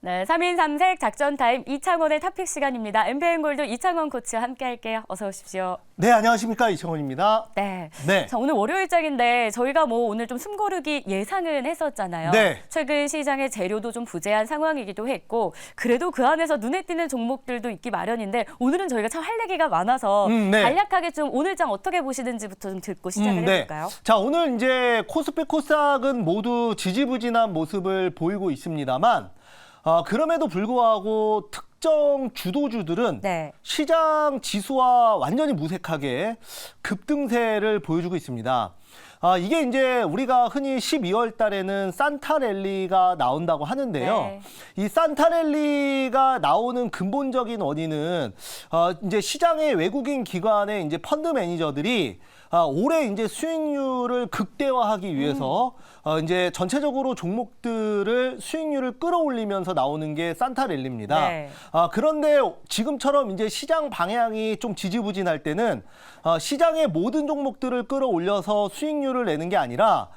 네, 3인 3색 작전 타임 이창원의 탑픽 시간입니다. MBN골드 이창원 코치와 함께 할게요. 어서 오십시오. 네, 안녕하십니까. 이창원입니다. 네. 네. 자, 오늘 월요일장인데 저희가 오늘 좀 숨고르기 예상은 했었잖아요. 네. 최근 시장의 재료도 좀 부재한 상황이기도 했고 그래도 그 안에서 눈에 띄는 종목들도 있기 마련인데 오늘은 저희가 참 할 얘기가 많아서 네. 간략하게 좀 오늘장 어떻게 보시는지부터 좀 듣고 시작을 해볼까요? 자, 오늘 이제 코스피 코스닥은 모두 지지부진한 모습을 보이고 있습니다만 그럼에도 불구하고 특정 주도주들은 네. 시장 지수와 완전히 무색하게 급등세를 보여주고 있습니다. 이게 이제 우리가 흔히 12월 달에는 산타랠리가 나온다고 하는데요. 네. 이 산타랠리가 나오는 근본적인 원인은 이제 시장의 외국인 기관의 이제 펀드 매니저들이 올해 이제 수익률을 극대화하기 위해서 이제 전체적으로 종목들을 수익률을 끌어올리면서 나오는 게 산타랠리입니다. 네. 그런데 지금처럼 이제 시장 방향이 좀 지지부진할 때는 시장의 모든 종목들을 끌어올려서 수익률을 내는 게 아니라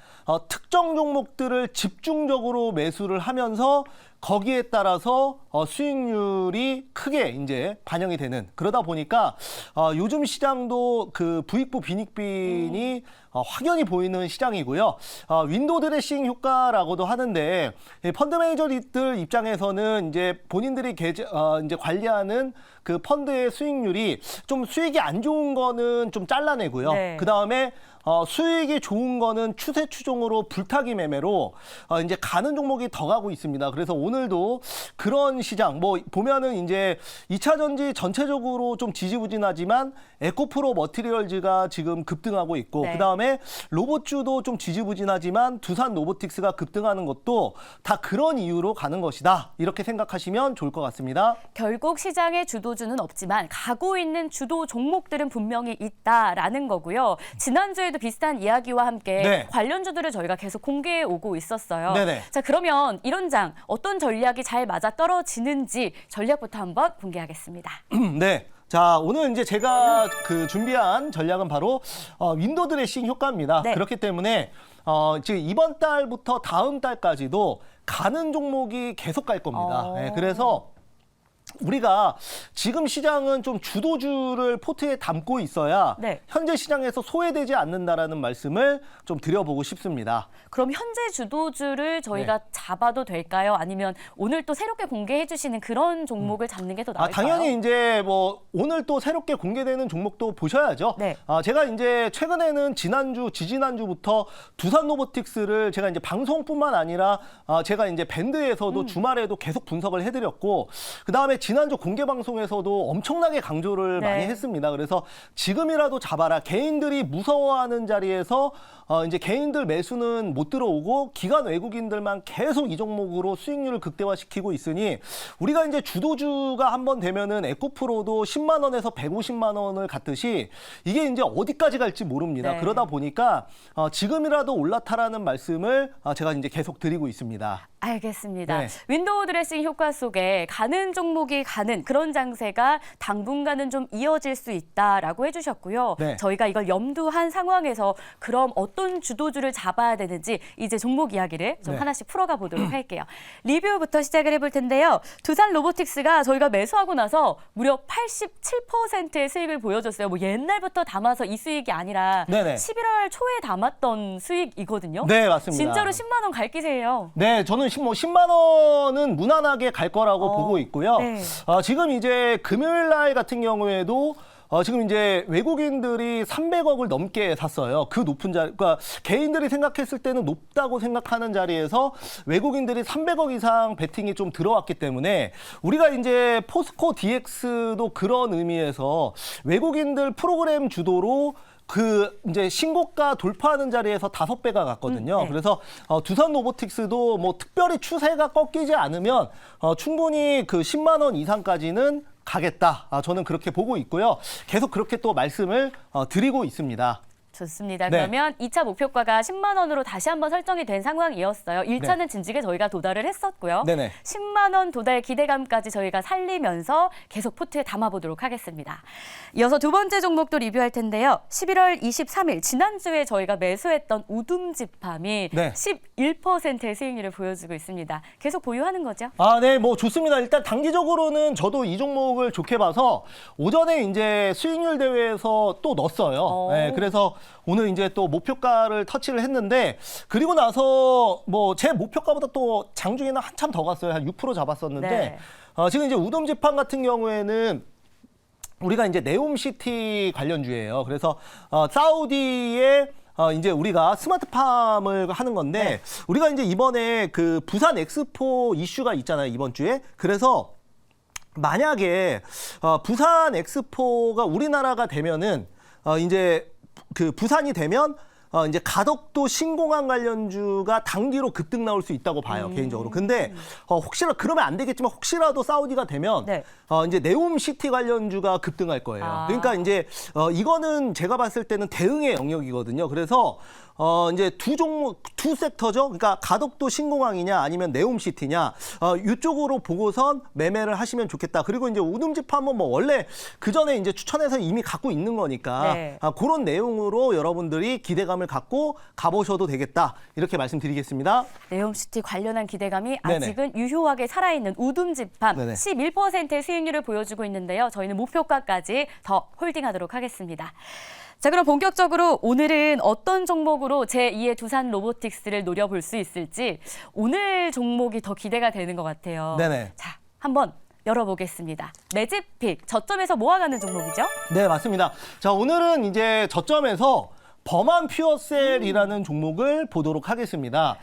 특정 종목들을 집중적으로 매수를 하면서 거기에 따라서 수익률이 크게 이제 반영이 되는, 그러다 보니까 요즘 시장도 그 부익부 빈익빈이 확연히 보이는 시장이고요. 윈도우 드레싱 효과라고도 하는데 펀드 매니저들 입장에서는 이제 본인들이 이제 관리하는 그 펀드의 수익률이 좀 수익이 안 좋은 거는 좀 잘라내고요. 네. 그 다음에 수익이 좋은 거는 추세 추종으로 불타기 매매로 이제 가는 종목이 더 가고 있습니다. 그래서 오늘도 그런 시장, 보면은 이제 2차 전지 전체적으로 좀 지지부진하지만 에코프로 머티리얼즈가 지금 급등하고 있고, 네. 그 다음에 로봇주도 좀 지지부진하지만 두산 로보틱스가 급등하는 것도 다 그런 이유로 가는 것이다. 이렇게 생각하시면 좋을 것 같습니다. 결국 시장의 주도주는 없지만 가고 있는 주도 종목들은 분명히 있다라는 거고요. 지난주에도 비슷한 이야기와 함께 네. 관련주들을 저희가 계속 공개해 오고 있었어요. 네네. 자, 그러면 이런 장 어떤 전략이 잘 맞아 떨어지는지 전략부터 한번 공개하겠습니다. 네. 자, 오늘 이제 제가 준비한 전략은 바로 윈도우 드레싱 효과입니다. 네. 그렇기 때문에 지금 이번 달부터 다음 달까지도 가는 종목이 계속 갈 겁니다. 네, 그래서 우리가 지금 시장은 좀 주도주를 포트에 담고 있어야 네. 현재 시장에서 소외되지 않는다라는 말씀을 좀 드려보고 싶습니다. 그럼 현재 주도주를 저희가 잡아도 될까요? 아니면 오늘 또 새롭게 공개해 주시는 그런 종목을 잡는 게 더 나을까요? 당연히 이제 오늘 또 새롭게 공개되는 종목도 보셔야죠. 네. 제가 이제 최근에는 지지난주부터 두산 로보틱스를 제가 이제 방송뿐만 아니라 제가 이제 밴드에서도 주말에도 계속 분석을 해드렸고, 그 다음에 지난주 공개 방송에서도 엄청나게 강조를 네. 많이 했습니다. 그래서 지금이라도 잡아라. 개인들이 무서워하는 자리에서 이제 개인들 매수는 못 들어오고 기관 외국인들만 계속 이 종목으로 수익률을 극대화시키고 있으니 우리가 이제 주도주가 한번 되면은 에코프로도 10만 원에서 150만 원을 갔듯이 이게 이제 어디까지 갈지 모릅니다. 네. 그러다 보니까 지금이라도 올라타라는 말씀을 제가 이제 계속 드리고 있습니다. 알겠습니다. 네. 윈도우 드레싱 효과 속에 가는 종목이 가는 그런 장세가 당분간은 좀 이어질 수 있다라고 해주셨고요. 네. 저희가 이걸 염두한 상황에서 그럼 어떤 주도주를 잡아야 되는지 이제 종목 이야기를 좀 네. 하나씩 풀어가 보도록 할게요. 리뷰부터 시작을 해볼 텐데요. 두산 로보틱스가 저희가 매수하고 나서 무려 87%의 수익을 보여줬어요. 옛날부터 담아서 이 수익이 아니라 네네. 11월 초에 담았던 수익이거든요. 네, 맞습니다. 진짜로 10만 원 갈 기세예요. 네, 저는 10만 원은 무난하게 갈 거라고 보고 있고요. 네. 지금 이제 금요일 날 같은 경우에도 지금 이제 외국인들이 300억을 넘게 샀어요. 그 높은 자리, 그러니까 개인들이 생각했을 때는 높다고 생각하는 자리에서 외국인들이 300억 이상 베팅이 좀 들어왔기 때문에 우리가 이제 포스코 DX도 그런 의미에서 외국인들 프로그램 주도로 이제 신고가 돌파하는 자리에서 5배가 갔거든요. 네. 그래서 두산 로보틱스도 특별히 추세가 꺾이지 않으면 충분히 그 10만 원 이상까지는 가겠다. 저는 그렇게 보고 있고요. 계속 그렇게 또 말씀을 드리고 있습니다. 좋습니다. 네. 그러면 2차 목표가가 10만 원으로 다시 한번 설정이 된 상황이었어요. 1차는 진즉에 저희가 도달을 했었고요. 네네. 10만 원 도달 기대감까지 저희가 살리면서 계속 포트에 담아보도록 하겠습니다. 이어서 두 번째 종목도 리뷰할 텐데요. 11월 23일 지난주에 저희가 매수했던 우둠지팜이 네. 11%의 수익률을 보여주고 있습니다. 계속 보유하는 거죠? 아, 네, 뭐 좋습니다. 일단 단기적으로는 저도 이 종목을 좋게 봐서 오전에 이제 수익률 대회에서 또 넣었어요. 네, 그래서 오늘 이제 또 목표가를 터치를 했는데 그리고 나서 뭐 제 목표가보다 또 장중에는 한참 더 갔어요. 한 6% 잡았었는데 네. 지금 이제 우돔지판 같은 경우에는 우리가 이제 네옴시티 관련주예요. 그래서 사우디의 이제 우리가 스마트팜을 하는 건데 네. 우리가 이제 이번에 그 부산 엑스포 이슈가 있잖아요, 이번 주에. 그래서 만약에 부산 엑스포가 우리나라가 되면은 이제 그 부산이 되면 이제 가덕도 신공항 관련주가 단기로 급등 나올 수 있다고 봐요, 개인적으로. 근데 혹시라도 그러면 안 되겠지만 혹시라도 사우디가 되면 네. 이제 네옴시티 관련주가 급등할 거예요. 아. 그러니까 이제 이거는 제가 봤을 때는 대응의 영역이거든요. 그래서 이제 두 종목, 두 섹터죠. 그러니까 가덕도 신공항이냐 아니면 네옴시티냐 이쪽으로 보고선 매매를 하시면 좋겠다. 그리고 이제 우둠지팜은 뭐 원래 그 전에 이제 추천해서 이미 갖고 있는 거니까 네. 그런 내용으로 여러분들이 기대감을 갖고 가보셔도 되겠다. 이렇게 말씀드리겠습니다. 네옴시티 관련한 기대감이 네네. 아직은 유효하게 살아있는 우둠지팜 네네. 11%의 수익률을 보여주고 있는데요. 저희는 목표가까지 더 홀딩하도록 하겠습니다. 자, 그럼 본격적으로 오늘은 어떤 종목으로 제2의 두산 로보틱스를 노려볼 수 있을지 오늘 종목이 더 기대가 되는 것 같아요. 네네. 자, 한번 열어보겠습니다. 매집픽, 저점에서 모아가는 종목이죠? 네, 맞습니다. 자, 오늘은 이제 저점에서 범한 퓨어셀이라는 종목을 보도록 하겠습니다.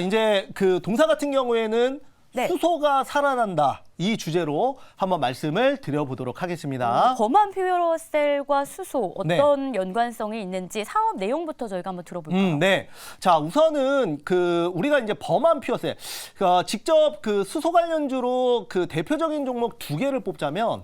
이제 그 동사 같은 경우에는 네. 수소가 살아난다. 이 주제로 한번 말씀을 드려보도록 하겠습니다. 범한 퓨어셀과 수소 어떤 연관성이 있는지 사업 내용부터 저희가 한번 들어볼까요? 네. 자, 우선은 그 우리가 이제 범한 퓨어셀, 직접 그 수소 관련주로 그 대표적인 종목 두 개를 뽑자면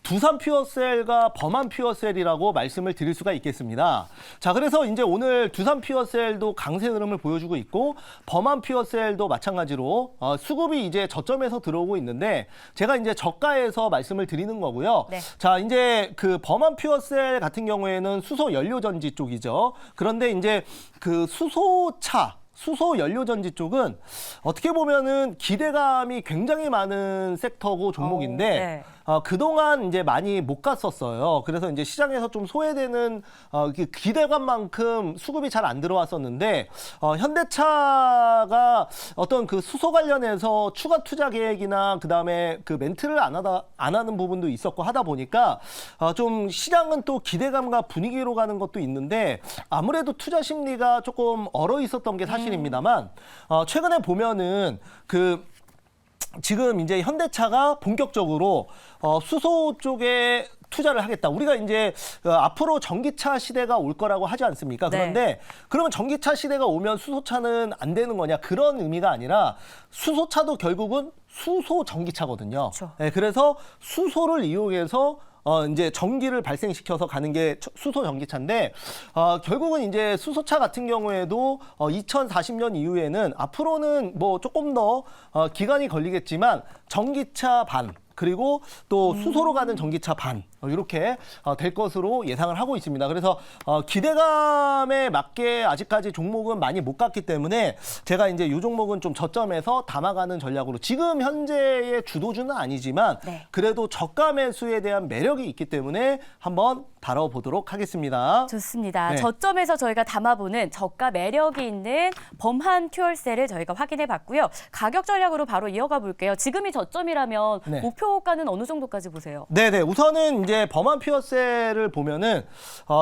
두산 퓨어셀과 범한 퓨어셀이라고 말씀을 드릴 수가 있겠습니다. 자, 그래서 이제 오늘 두산 퓨어셀도 강세 흐름을 보여주고 있고 범한 퓨어셀도 마찬가지로 수급이 이제 저점에서 들어오고 있는데 제가 이제 저가에서 말씀을 드리는 거고요. 네. 자, 이제 그 범한 퓨어셀 같은 경우에는 수소 연료 전지 쪽이죠. 그런데 이제 그 수소 연료 전지 쪽은 어떻게 보면은 기대감이 굉장히 많은 섹터고 종목인데 네. 그동안 이제 많이 못 갔었어요. 그래서 이제 시장에서 좀 소외되는 기대감만큼 수급이 잘 안 들어왔었는데 현대차가 어떤 그 수소 관련해서 추가 투자 계획이나 그다음에 그 멘트를 안 하는 부분도 있었고 하다 보니까 좀 시장은 또 기대감과 분위기로 가는 것도 있는데 아무래도 투자 심리가 조금 얼어 있었던 게 사실입니다만 최근에 보면은 지금 이제 현대차가 본격적으로 수소 쪽에 투자를 하겠다. 우리가 이제 앞으로 전기차 시대가 올 거라고 하지 않습니까? 네. 그런데 그러면 전기차 시대가 오면 수소차는 안 되는 거냐? 그런 의미가 아니라 수소차도 결국은 수소 전기차거든요. 그렇죠. 네, 그래서 수소를 이용해서 이제 전기를 발생시켜서 가는 게 수소 전기차인데 결국은 이제 수소차 같은 경우에도 2040년 이후에는 앞으로는 뭐 조금 더 기간이 걸리겠지만 전기차 반 그리고 또 수소로 가는 전기차 반 이렇게 될 것으로 예상을 하고 있습니다. 그래서 기대감에 맞게 아직까지 종목은 많이 못 갔기 때문에 제가 이제 이 종목은 좀 저점에서 담아가는 전략으로 지금 현재의 주도주는 아니지만 네. 그래도 저가 매수에 대한 매력이 있기 때문에 한번 다뤄보도록 하겠습니다. 좋습니다. 네. 저점에서 저희가 담아보는 저가 매력이 있는 범한 퓨어셀을 저희가 확인해 봤고요. 가격 전략으로 바로 이어가 볼게요. 지금이 저점이라면 네. 목표가는 어느 정도까지 보세요? 네네. 우선은 이제 범한 퓨어셀을 보면은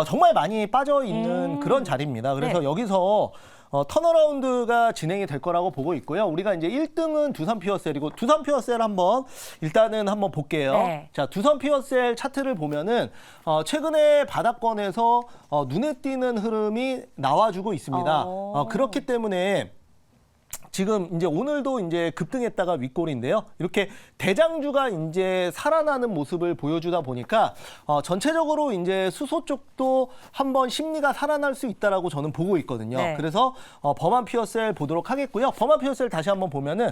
정말 많이 빠져 있는 그런 자리입니다. 그래서 네. 여기서 턴어라운드가 진행이 될 거라고 보고 있고요. 우리가 이제 1등은 두산 퓨어셀이고 두산 퓨어셀 일단은 한번 볼게요. 네. 자, 두산 퓨어셀 차트를 보면은 최근에 바닥권에서 눈에 띄는 흐름이 나와주고 있습니다. 그렇기 때문에 지금 이제 오늘도 이제 급등했다가 윗골인데요. 이렇게 대장주가 이제 살아나는 모습을 보여주다 보니까 전체적으로 이제 수소 쪽도 한번 심리가 살아날 수 있다라고 저는 보고 있거든요. 네. 그래서 범한 피어셀 보도록 하겠고요. 범한 피어셀 다시 한번 보면은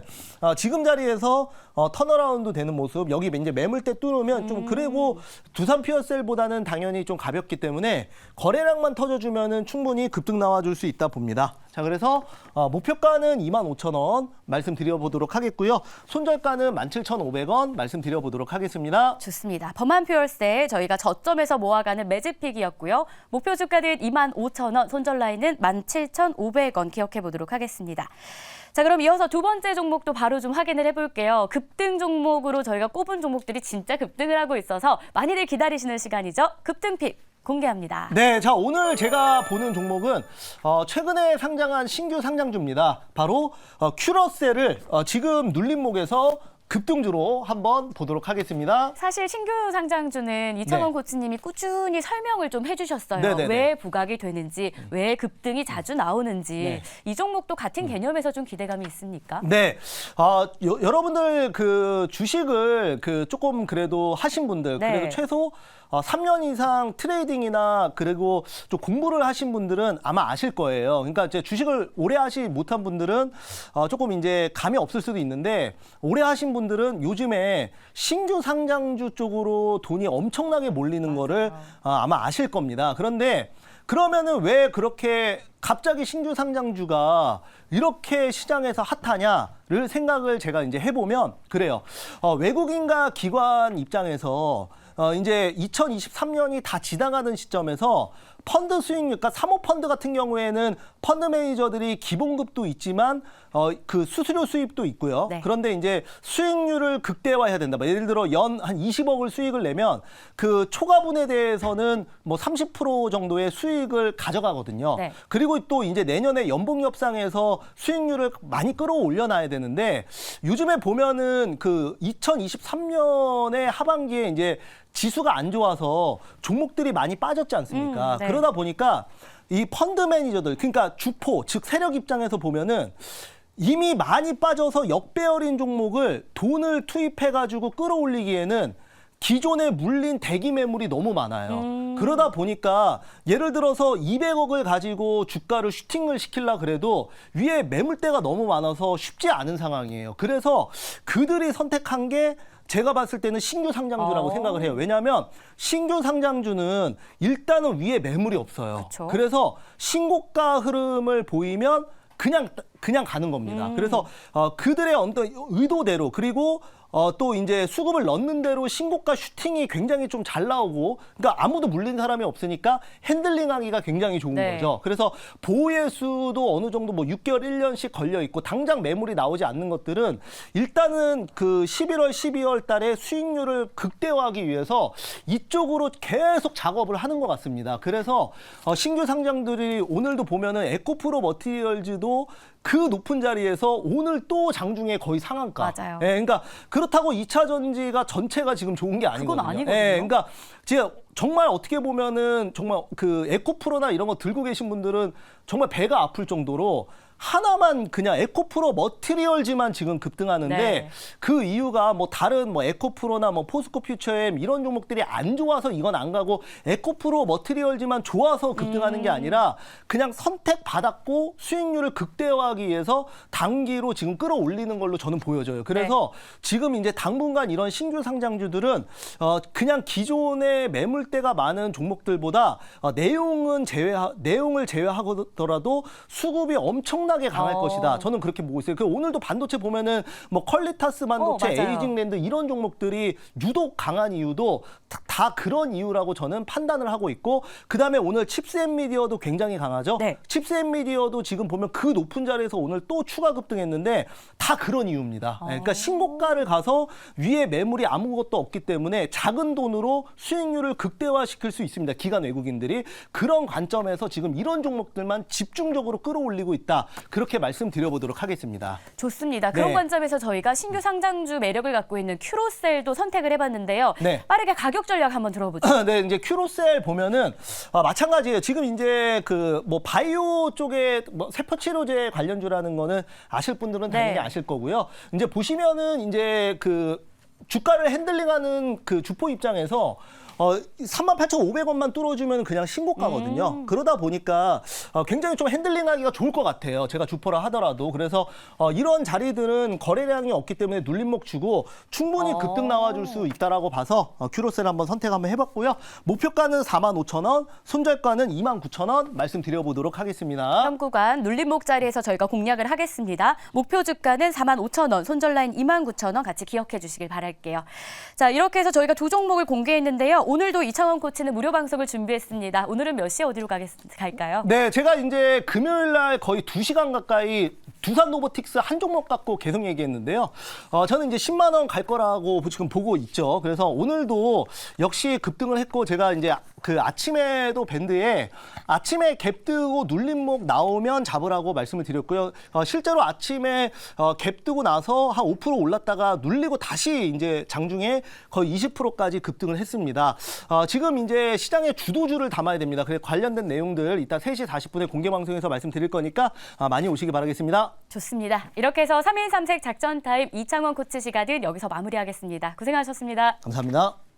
지금 자리에서 턴어라운드 되는 모습, 여기 이제 매물대 뚫으면 좀 그리고 두산 피어셀보다는 당연히 좀 가볍기 때문에 거래량만 터져주면은 충분히 급등 나와줄 수 있다 봅니다. 자, 그래서 목표가는 25,000원 말씀드려보도록 하겠고요. 손절가는 17,500원 말씀드려보도록 하겠습니다. 좋습니다. 범한 퓨얼세 저희가 저점에서 모아가는 매집픽이었고요. 목표 주가는 25,000원, 손절 라인은 17,500원 기억해 보도록 하겠습니다. 자, 그럼 이어서 두 번째 종목도 바로 좀 확인을 해볼게요. 급등 종목으로 저희가 꼽은 종목들이 진짜 급등을 하고 있어서 많이들 기다리시는 시간이죠. 급등픽 공개합니다. 네, 자, 오늘 제가 보는 종목은 최근에 상장한 신규 상장주입니다. 바로 큐러셀을 지금 눌림목에서 급등주로 한번 보도록 하겠습니다. 사실 신규 상장주는 이창원 네. 코치님이 꾸준히 설명을 좀 해주셨어요. 네네네. 왜 부각이 되는지, 왜 급등이 자주 나오는지. 네. 이 종목도 같은 개념에서 좀 기대감이 있습니까? 네, 여러분들 그 주식을 조금 그래도 하신 분들, 네. 그래도 최소 3년 이상 트레이딩이나 그리고 좀 공부를 하신 분들은 아마 아실 거예요. 그러니까 이제 주식을 오래 하지 못한 분들은 조금 이제 감이 없을 수도 있는데, 오래 하신 분들은 요즘에 신규 상장주 쪽으로 돈이 엄청나게 몰리는 거를 아마 아실 겁니다. 그런데 그러면은 왜 그렇게 갑자기 신규 상장주가 이렇게 시장에서 핫하냐를 생각을 제가 이제 해보면 그래요. 외국인과 기관 입장에서 이제 2023년이 다 지나가는 시점에서 펀드 수익률, 그러니까 사모펀드 같은 경우에는 펀드 매니저들이 기본급도 있지만 그 수수료 수입도 있고요. 네. 그런데 이제 수익률을 극대화해야 된다. 예를 들어 연 한 20억을 수익을 내면 그 초과분에 대해서는 뭐 30% 정도의 수익을 가져가거든요. 네. 그리고 또 이제 내년에 연봉 협상에서 수익률을 많이 끌어올려 놔야 되는데, 요즘에 보면은 그 2023년의 하반기에 이제 지수가 안 좋아서 종목들이 많이 빠졌지 않습니까? 네. 그러다 보니까 이 펀드 매니저들, 그러니까 주포, 즉 세력 입장에서 보면은 이미 많이 빠져서 역배열인 종목을 돈을 투입해가지고 끌어올리기에는 기존에 물린 대기 매물이 너무 많아요. 그러다 보니까 예를 들어서 200억을 가지고 주가를 슈팅을 시키려 그래도 위에 매물대가 너무 많아서 쉽지 않은 상황이에요. 그래서 그들이 선택한 게 제가 봤을 때는 신규 상장주라고 생각을 해요. 왜냐하면 신규 상장주는 일단은 위에 매물이 없어요. 그쵸. 그래서 신고가 흐름을 보이면 그냥 가는 겁니다. 그래서 그들의 어떤 의도대로, 그리고 또 이제 수급을 넣는 대로 신고가 슈팅이 굉장히 좀 잘 나오고, 그러니까 아무도 물린 사람이 없으니까 핸들링하기가 굉장히 좋은 네. 거죠. 그래서 보호의 수도 어느 정도 뭐 6개월, 1년씩 걸려 있고, 당장 매물이 나오지 않는 것들은 일단은 그 11월, 12월 달에 수익률을 극대화하기 위해서 이쪽으로 계속 작업을 하는 것 같습니다. 그래서 신규 상장들이 오늘도 보면은 에코프로 머티리얼즈도 그 높은 자리에서 오늘 또 장중에 거의 상한가. 맞아요. 예, 그러니까 그렇다고 2차 전지가 전체가 지금 좋은 게 아니거든요. 그건 아니거든요. 예, 그러니까 제가 정말 어떻게 보면은 정말 그 에코프로나 이런 거 들고 계신 분들은 정말 배가 아플 정도로 하나만 그냥 에코프로 머티리얼즈만 지금 급등하는데, 네. 그 이유가 뭐 다른 뭐 에코프로나 뭐 포스코 퓨처엠 이런 종목들이 안 좋아서 이건 안 가고 에코프로 머티리얼즈만 좋아서 급등하는 게 아니라 그냥 선택받았고 수익률을 극대화하기 위해서 단기로 지금 끌어올리는 걸로 저는 보여져요. 그래서 지금 이제 당분간 이런 신규 상장주들은 그냥 기존의 매물대가 많은 종목들보다 내용을 제외하더라도 수급이 엄청나게 강할 것이다. 저는 그렇게 보고 있어요. 오늘도 반도체 보면은 뭐 퀄리타스 반도체, 맞아요. 에이징랜드 이런 종목들이 유독 강한 이유도 다 그런 이유라고 저는 판단을 하고 있고, 그다음에 오늘 칩스 엔미디어도 굉장히 강하죠. 네. 칩스 엔미디어도 지금 보면 그 높은 자리에서 오늘 또 추가 급등했는데 다 그런 이유입니다. 그러니까 신고가를 가서 위에 매물이 아무것도 없기 때문에 작은 돈으로 수익률을 극대화시킬 수 있습니다. 기관 외국인들이. 그런 관점에서 지금 이런 종목들만 집중적으로 끌어올리고 있다. 그렇게 말씀드려보도록 하겠습니다. 좋습니다. 그런 네. 관점에서 저희가 신규 상장주 매력을 갖고 있는 큐로셀도 선택을 해봤는데요. 네. 빠르게 가격 전략 한번 들어보죠. 네, 이제 큐로셀 보면은 마찬가지예요. 지금 이제 그 뭐 바이오 쪽에 뭐 세포 치료제 관련주라는 거는 아실 분들은 당연히 네. 아실 거고요. 이제 보시면은 이제 그 주가를 핸들링하는 그 주포 입장에서 38,500원만 뚫어주면 그냥 신고가거든요. 그러다 보니까 굉장히 좀 핸들링하기가 좋을 것 같아요. 제가 주포라 하더라도. 그래서 이런 자리들은 거래량이 없기 때문에 눌림목 주고 충분히 급등 나와줄 수 있다라고 봐서 큐로셀 한번 선택 한번 해봤고요. 목표가는 45,000원, 손절가는 29,000원 말씀드려보도록 하겠습니다. 다음 구간 눌림목 자리에서 저희가 공략을 하겠습니다. 목표 주가는 45,000원, 손절 라인 29,000원 같이 기억해 주시길 바랄게요. 자, 이렇게 해서 저희가 두 종목을 공개했는데요. 오늘도 이창원 코치는 무료 방송을 준비했습니다. 오늘은 몇 시에 어디로 갈까요? 네, 제가 이제 금요일 날 거의 2시간 가까이 두산 로보틱스 한 종목 갖고 계속 얘기했는데요. 저는 이제 10만 원 갈 거라고 지금 보고 있죠. 그래서 오늘도 역시 급등을 했고 제가 이제 그 아침에도 밴드에 아침에 갭 뜨고 눌림목 나오면 잡으라고 말씀을 드렸고요. 실제로 아침에 갭 뜨고 나서 한 5% 올랐다가 눌리고 다시 이제 장중에 거의 20%까지 급등을 했습니다. 지금 이제 시장의 주도주를 담아야 됩니다. 그래서 관련된 내용들 이따 3시 40분에 공개 방송에서 말씀드릴 거니까 많이 오시기 바라겠습니다. 좋습니다. 이렇게 해서 3일 3색 작전 타임 이창원 코치 시간은 여기서 마무리하겠습니다. 고생하셨습니다. 감사합니다.